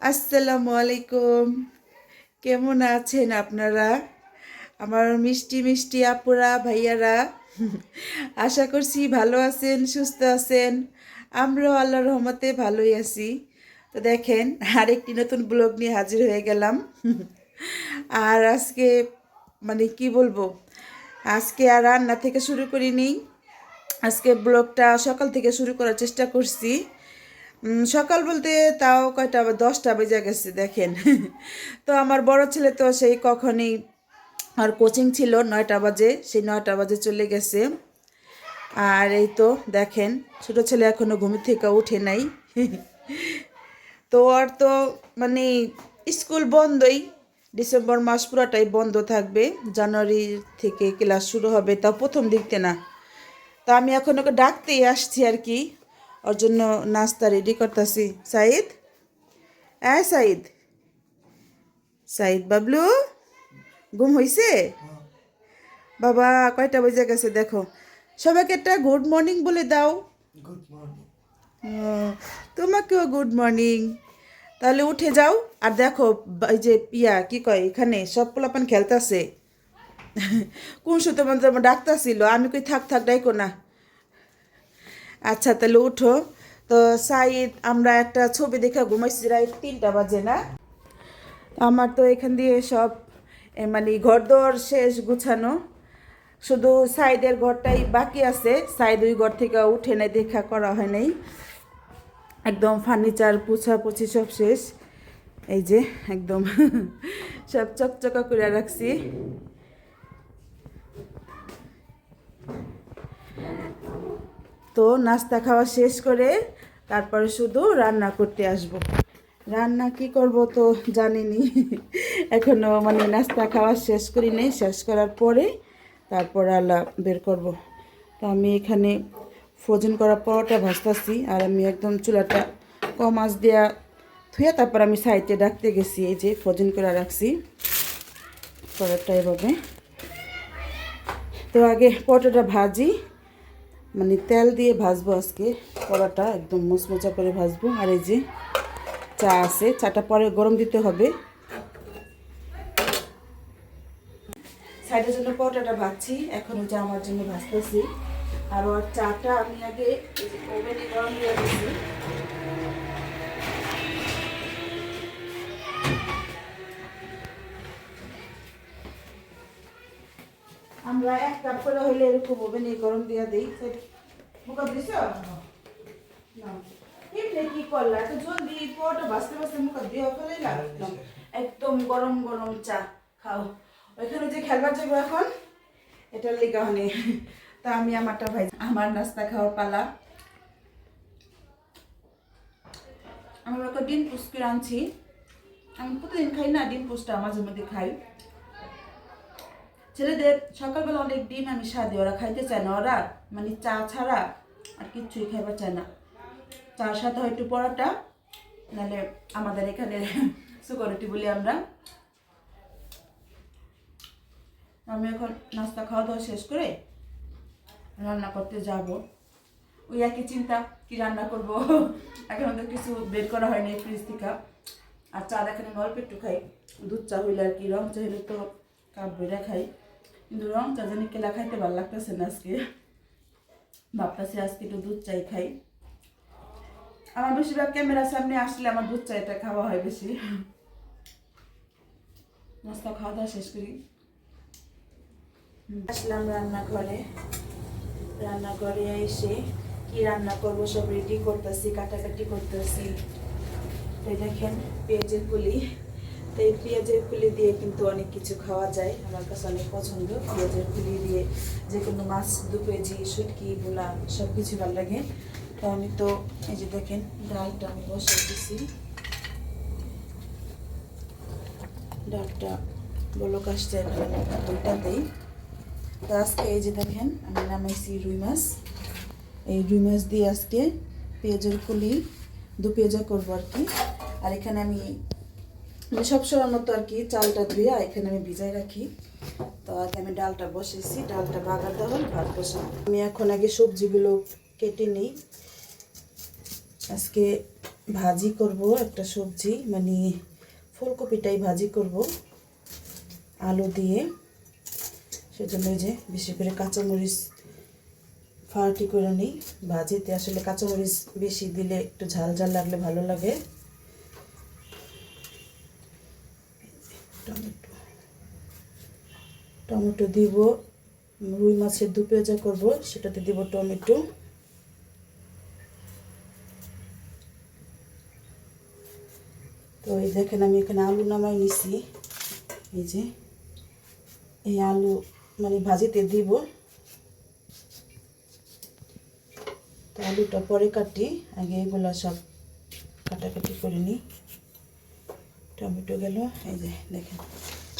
আসসালামু আলাইকুম। কেমন আছেন আপনারা, আমার মিষ্টি মিষ্টি আপুরা ভাইয়ারা? আশা করছি ভালো আছেন, সুস্থ আছেন। আমরাও আল্লাহর রহমতে ভালোই আছি। তো দেখেন, আরেকটি নতুন ব্লগ নিয়ে হাজির হয়ে গেলাম। আর আজকে মানে কি বলবো, আজকে আর রান্না থেকে শুরু করিনি। আজকে ব্লগটা সকাল থেকে শুরু করার চেষ্টা করছি। সকাল বলতে তাও কয়টা, 10টা বেজে গেছে দেখেন। তো আমার বড় ছেলে তো সেই কখনই, আর কোচিং ছিল 9টা বাজে, সেই 9টা বাজে চলে গেছে। আর এই তো দেখেন, ছোট ছেলে এখনো ঘুম থেকে উঠে নাই। তো আর তো মানে স্কুল বন্ধই, ডিসেম্বর মাস পুরোটাই বন্ধ থাকবে। জানুয়ারি থেকে ক্লাস শুরু হবে, তাও প্রথম দিকতে না। তো আমি এখন ওকে ডাকতেই আসছি আর কি, ওর জন্য নাস্তা রেডি করতেছি। সাইদ, সাইদ, সাইদ বাবলু, ঘুম হইছে? বাবা কয়টা বেজে গেছে দেখো। সবাইকে একটা গুড মর্নিং বলে দাও। Good morning. তোমাকেও গুড মর্নিং। তাহলে উঠে যাও। আর দেখো, এই যে পিয়া কি কয়, এখানে সব পোলাপান খেলতেছে। কোন সুতো তোমার ডাকতাছিল, আমি কই থাক থাক ডাইকো না। আচ্ছা তাহলে উঠো। তো সাইদ, আমরা একটা ছবি দেখে ঘুমাইছি, রাত 3টা বাজে না? আমার তো এখান দিয়ে সব মানে ঘরদোর শেষ গুছানো, শুধু সাইডের ঘরটাই বাকি আছে। সাইড ওই ঘর থেকে উঠে নাই, দেখা করা হয় নাই। একদম ফার্নিচার পোছাপুছি সব শেষ। এই যে একদম সব চকচকা করে রাখছি। তো নাস্তা খাওয়া শেষ করে তারপরে শুধু রান্না করতে আসব। রান্না কি করব তো জানিনি। এখনো মানে নাস্তা খাওয়া শেষ করি নেই, শেষ করার পরে তারপর আল্লাহ বের করব। তো আমি এখানে ফ্রোজেন করা পরোটা ভাজতেছি, আর আমি একদম চুলাটা কম আঁচ দেওয়া থুয়ে তারপর আমি সাইডে ডাকতে গেছি। এই যে ফ্রোজেন করে রাখছি পরোটা এভাবে। তো আগে পরোটাটা ভাজি, মানে তেল দিয়ে ভাজবো আজকে পরোটা, একদম মুচমুচা করে ভাজবো। আর এই যে চা আছে, চাটা পরে গরম দিতে হবে। সাইডের জন্য পরোটাটা ভাজছি, এখন যে আমার জন্য ভাজতেছি। আর ওর চাটা আমি আগে ওভেনে গরম দিয়ে দিচ্ছি। আমরা 1 কাপ করে হইলে এরকম ওভেনে গরম দিয়ে দিই। মুখা দিছ না, এমনি কি করলা, এত জলদি পরোটা ভাজতে ভাজতে মুখা দিয়ে ফেলে না। একদম গরম গরম চা খাও। ওইখানে যে খেলবার যাবো এখন, এটার লেগে হনে। তা আমি আমারটা ভাই, আমার নাস্তা খাওয়ার পালা। আমি ওকে ডিম পোস্ট করে আনছি। আমি প্রতিদিন খাই না ডিম পোস্টটা, মাঝে মধ্যে খাই। ছেলেদের সকালবেলা অনেক ডিম আমি সাদি, ওরা খাইতে চায় না। ওরা মানে চা ছাড়া আর কিচ্ছুই খাইবার চায় না। চার সাথে হয়তো পরোটা, নাহলে আমাদের এখানে সুগারটি বলি আমরা। আমি এখন নাস্তা খাওয়া দাওয়া শেষ করে রান্না করতে যাব। ওই একই চিন্তা, কি রান্না করব। এখন তো কিছু বের করা হয়নি ফ্রিজ থেকে। আর চা দেখেন আমি অল্প একটু খাই, দুধ চা হইলে আর কি। রং চা হইলে তো কাপ বেড়ে খাই, কিন্তু রং চা জানি কেলা খাইতে ভালো লাগতেছে না আজকে। ভাবতেছি আজকে একটু দুধ চাই খাই। আমার বেশিরভাগ ক্যামেরার সামনে আসলে আমার দুধ চাইটা খাওয়া হয় বেশি। নাস্তা খাওয়া দাওয়া শেষ করি, আসলাম রান্নাঘরে। রান্নাঘরে এসে কি রান্না করবো সব রেডি করতেছি, কাটাকাটি করতেছি। তো দেখেন পেঁয়াজের কুলি, তো এই পেঁয়াজের কুলি দিয়ে কিন্তু অনেক কিছু খাওয়া যায়। আমার কাছে অনেক পছন্দ পেঁয়াজের কুলি দিয়ে, যে কোনো মাছ, 2 কেজি শুটকি, বোলা সব কিছু ভালো লাগে। তো আমি তো এই যে দেখেন ডালটা আমি বসিয়ে দিছি, ডালটা বলক আসছে ওইটা দিই। তো আজকে এই যে দেখেন আমি নামাইছি রুই মাছ। এই রুই মাছ দিয়ে আজকে পেঁয়াজের কুলি 2 পেঁয়াজা করবো আর কি। আর এখানে আমি সবসময় মতো আর কি চালটা ধুয়ে এখানে আমি ভিজাই রাখি। তো আগে আমি ডালটা বসেছি, ডালটা বাগার দেওয়া হল, ভাত বসা। আমি এখন আগে সবজিগুলো কেটে নিই। আজকে ভাজি করব একটা সবজি, মানে ফুলকপিটাই ভাজি করব আলু দিয়ে। সেজন্য এই যে বেশি করে কাঁচামরিচ ফার্টি করে নিই। ভাজিতে আসলে কাঁচামরিচ বেশি দিলে একটু ঝাল ঝাল লাগলে ভালো লাগে। টমেটো টমেটো দিব, রুই মাছের দু পেঁয়াজা করব, সেটাতে দিব টমেটো। তো এই দেখেন আমি এখানে আলু নামাই নিছি। এই যে এই আলু মানে ভাজিতে দিব। তো আলুটা পরে কাটি, আগে এগুলো সব কাটাকাটি করে নিই। টমেটো গেল, এই যে দেখেন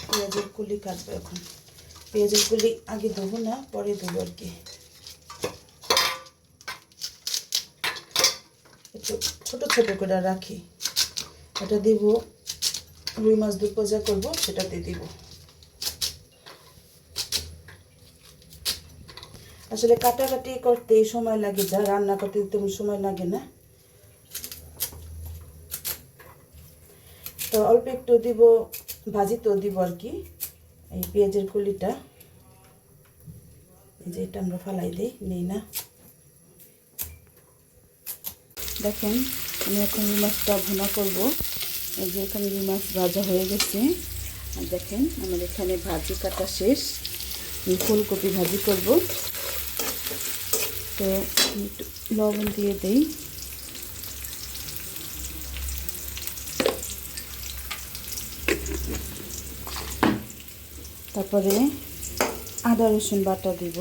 পেঁয়াজের কুলি কাটবো এখন। পেঁয়াজের কুলি আগে দেবো না, পরে দেবো আর কি। একটু ছোটো ছোটো করে রাখি। এটা দিব রুই মাছ দু পেঁয়াজা করবো, সেটাতে দিব। আসলে কাটাকাটি করতে সময় লাগে, যা রান্না করতে তেমন সময় লাগে না। তো অল্প একটু দিব, ভাজিতেও দিব আর কি এই পেঁয়াজের কুলিটা। এই যে এটা আমরা ফালাই দিই, নেই না। দেখেন আমি এখন রুই মাছটা ভুনা করবো। এই যে এখানে রুই মাছ ভাজা হয়ে গেছে। আর দেখেন আমার এখানে ভাজি কাটা শেষ, ফুলকপি ভাজি করব। তো একটু লবণ দিয়ে দেই। তারপরে আদা রসুন বাটা দিব।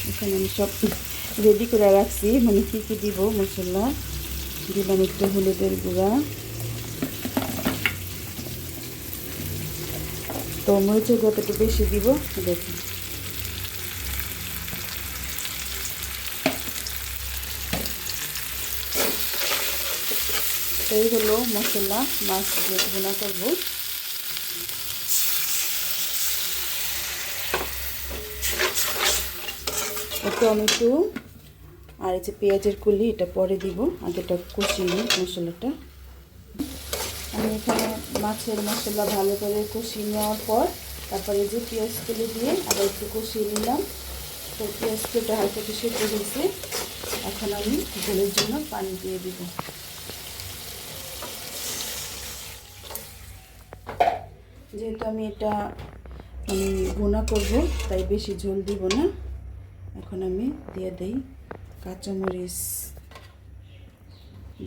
এখানে আমি সব রেডি করে রাখছি, মানে কী কী দিব মশলা। দিলাম একটু হলুদের গুঁড়া, তো মরিচের গুঁড়াটা একটু বেশি দিব। দেখুন এই হলো মশলা, মাছ দিয়ে ভুনা করব। টমেটো আর এই যে পেঁয়াজের কুলি, এটা পরে দিব, আগেটা কষিয়ে নিই মশলাটা। আমি এখানে মাছের মশলা ভালো করে কষিয়ে নেওয়ার পর তারপরে যে পেঁয়াজ কুলি দিয়ে আবার একটু কষিয়ে নিলাম। তো পেঁয়াজ কুলিটা হালকা একটু সেদ্ধ হয়েছে। এখন আমি ঝোলের জন্য পানি দিয়ে দিব। যেহেতু আমি এটা ভুনা করব, তাই বেশি ঝোল দিব না। এখন আমি দিয়ে দেই কাঁচামরিচ,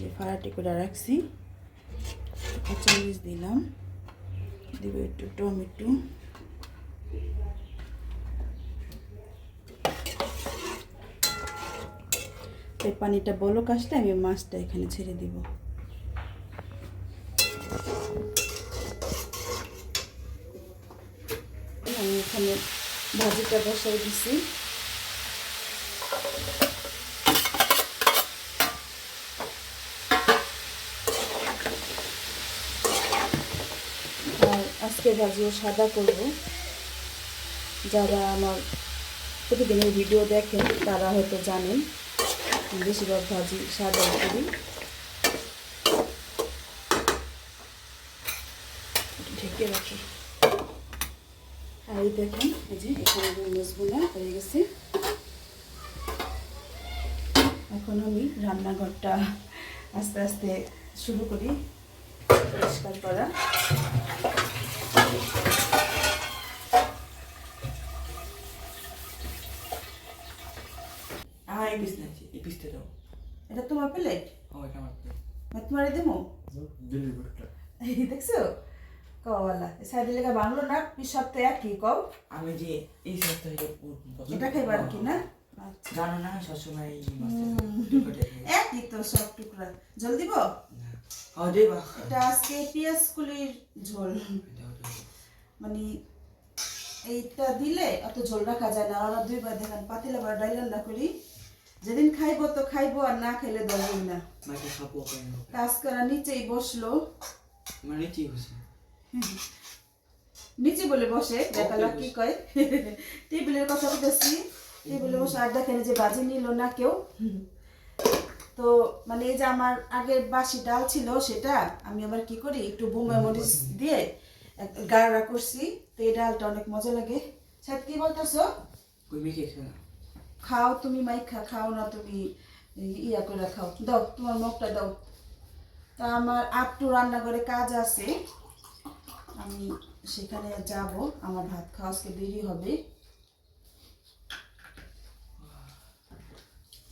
যে ফাড়াটি করে রাখছি কাঁচামরিচ দিলাম। দিব একটু টমেটো, এই পানিটা বলক আসলে আমি মাছটা এখানে ছেড়ে দিব। আমি এখানে ভাজিটা বসাই দিছি। আর আজকে ভাজিও সাদা করব। যারা আমার প্রতিদিনের ভিডিও দেখেন তারা হয়তো জানেন বেশিরভাগ ভাজি সাদা করি। ঢেকে রাখি। আর এই দেখেন এই যে এখানে রুই মাছ ভুনা হয়ে গেছে। এখন আমি রান্নাঘরটা আস্তে আস্তে শুরু করি পরিষ্কার করা। এই পিসটা দাও। এটা তোমার প্লেট? এটা আমার প্লেট। তোমার দেবো ডেলিভারিটা এই দেখছো কওয়ালা সাইডে লেখা বাংলো না, পিস সপ্তাহে একই কও। আমি যে এই সপ্তাহে এটা খাইবার কি না? আচ্ছা জানো না সবসময় একই তো সব টুকরা। জল দিব? হ্যাঁ দেবা। এটা আজকে পেঁয়াজ কুলির ঝোল, মানে এইটা দিলে অত ঝোল রাখা যায় না। আমরা দুইবার দেখেন পাতিলা বার ডাইল রান্না করি, যেদিন খাইবো তো খাইবো, আর না খাইলে দরকার না। মাকে খাবো কেন? কাজ করা নিচেই বসলো, মানে কি হইছে? নিচে বলে বসে দেখালা কি কয় টেবিলের কথা বলতেছি। টেবিলে বসে আড্ডা খেলে যে বাজি নিল না কেউ। তো মানে এই যে আমার আগের বাসি ডাল ছিল সেটা আমি আবার কি করি একটু বোম্বাই মরিচ দিয়ে গাঢ়া করছি, তো এই ডালটা অনেক মজা লাগে। স্যার কি বলতেছো? কই মেখে খেলা খাও তুমি, মাইখা খাও না তুমি, ইয়া করে খাও, দাও তোমার মুখটা দাও। তা আমার একটু রান্নাঘরে কাজ আছে, আমি সেখানে যাব, আমার ভাত খাওয়া আজকে দেরি হবে।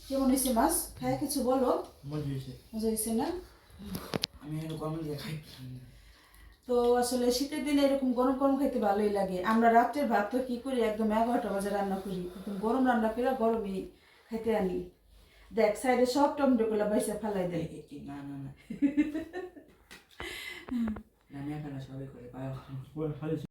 কেমন হয়েছে মাছ? খায় কিছু বলো, মজা হয়েছে। মজা হয়েছে না? আমি এখন গরম দিয়ে খাই। তো আসলে শীতের দিনে এরকম গরম গরম খাইতে ভালোই লাগে। আমরা রাত্রের ভাত তো কি করি, একদম 11টা বাজে রান্না করি, একদম গরম রান্না করে গরমই খাইতে আনি। দেখ সাইডে সব টমেটোগুলো বাইসে ফালাই দেয়। না না না আমি একা না সবাই করে পায়